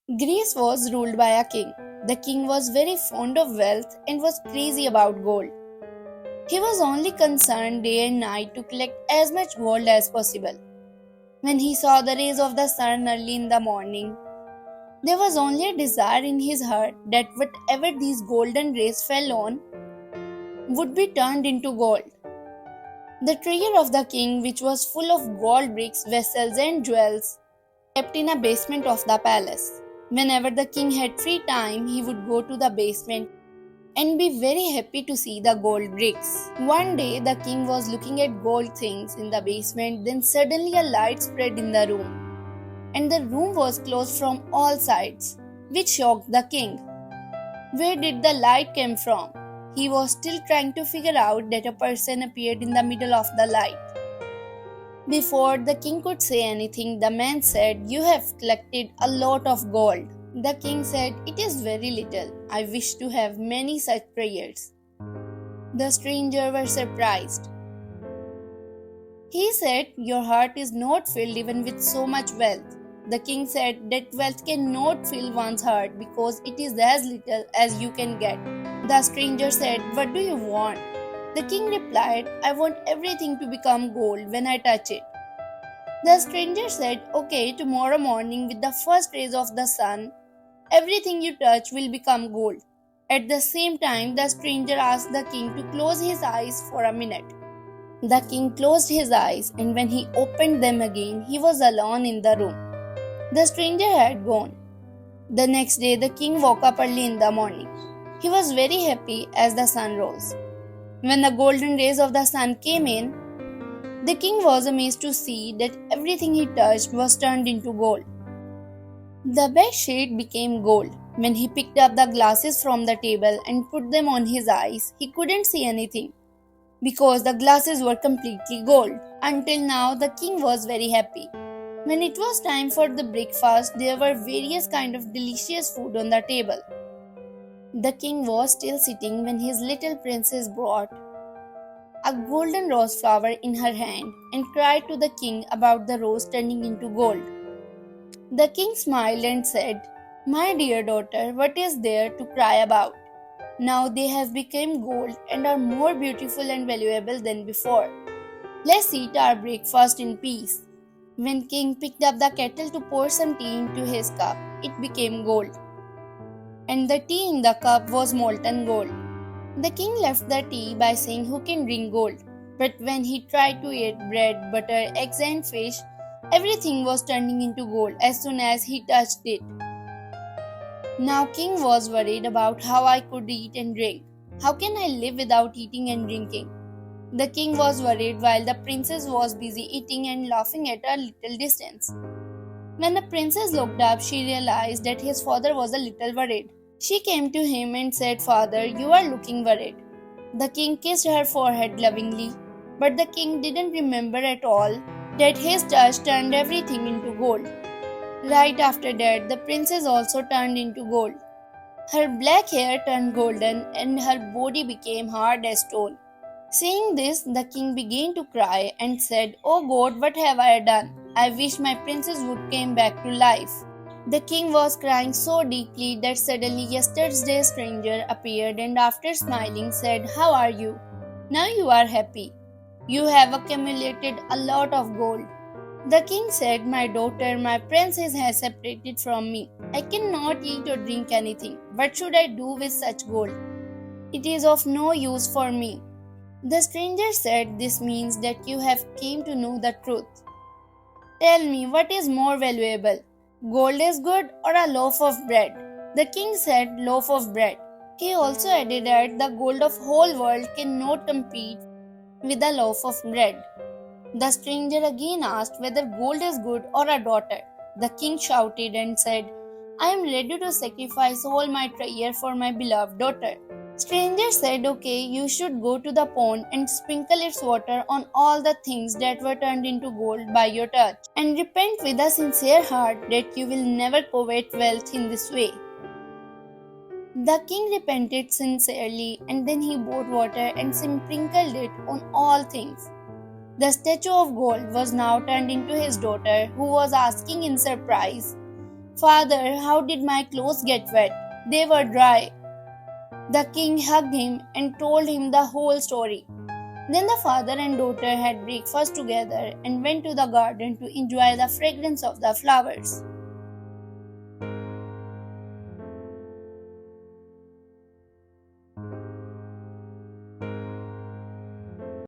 Greece was ruled by a king. The king was very fond of wealth and was crazy about gold. He was only concerned day and night to collect as much gold as possible. When he saw the rays of the sun early in the morning, there was only a desire in his heart that whatever these golden rays fell on would be turned into gold. The treasure of the king, which was full of gold bricks, vessels, and jewels, kept in a basement of the palace. Whenever the king had free time, he would go to the basement and be very happy to see the gold bricks. One day, the king was looking at gold things in the basement, then suddenly a light spread in the room, and the room was closed from all sides, which shocked the king. Where did the light come from? He was still trying to figure out that a person appeared in the middle of the light. Before the king could say anything, the man said, "You have collected a lot of gold." The king said, "It is very little. I wish to have many such prayers." The stranger was surprised. He said, "Your heart is not filled even with so much wealth." The king said that wealth cannot fill one's heart because it is as little as you can get. The stranger said, "What do you want?" The king replied, "I want everything to become gold when I touch it." The stranger said, "Okay, tomorrow morning with the first rays of the sun, everything you touch will become gold." At the same time, the stranger asked the king to close his eyes for a minute. The king closed his eyes, and when he opened them again, he was alone in the room. The stranger had gone. The next day, the king woke up early in the morning. He was very happy as the sun rose. When the golden rays of the sun came in, the king was amazed to see that everything he touched was turned into gold. The bed sheet became gold. When he picked up the glasses from the table and put them on his eyes, he couldn't see anything because the glasses were completely gold. Until now, the king was very happy. When it was time for the breakfast, there were various kinds of delicious food on the table. The king was still sitting when his little princess brought a golden rose flower in her hand and cried to the king about the rose turning into gold. The king smiled and said, "My dear daughter, what is there to cry about? Now they have become gold and are more beautiful and valuable than before. Let's eat our breakfast in peace." When king picked up the kettle to pour some tea into his cup, it became gold, and the tea in the cup was molten gold. The king left the tea by saying, "Who can drink gold?" But when he tried to eat bread, butter, eggs, and fish, everything was turning into gold as soon as he touched it. Now king was worried about how I could eat and drink. How can I live without eating and drinking? The king was worried while the princess was busy eating and laughing at a little distance. When the princess looked up, she realized that his father was a little worried. She came to him and said, "Father, you are looking worried." The king kissed her forehead lovingly, but the king didn't remember at all that his touch turned everything into gold. Right after that, the princess also turned into gold. Her black hair turned golden and her body became hard as stone. Seeing this, the king began to cry and said, "Oh God, what have I done? I wish my princess would come back to life." The king was crying so deeply that suddenly yesterday's stranger appeared and after smiling said, "How are you? Now you are happy. You have accumulated a lot of gold." The king said, "My daughter, my princess has separated from me. I cannot eat or drink anything. What should I do with such gold? It is of no use for me." The stranger said, "This means that you have came to know the truth. Tell me, what is more valuable? Gold is good or a loaf of bread?" The king said, "Loaf of bread." He also added that the gold of whole world cannot compete with a loaf of bread. The stranger again asked whether gold is good or a daughter. The king shouted and said, "I am ready to sacrifice all my treasure for my beloved daughter." Stranger said, "Okay, you should go to the pond and sprinkle its water on all the things that were turned into gold by your touch, and repent with a sincere heart that you will never covet wealth in this way." The king repented sincerely and then he bought water and sprinkled it on all things. The statue of gold was now turned into his daughter, who was asking in surprise, "Father, how did my clothes get wet? They were dry." The king hugged him and told him the whole story. Then the father and daughter had breakfast together and went to the garden to enjoy the fragrance of the flowers.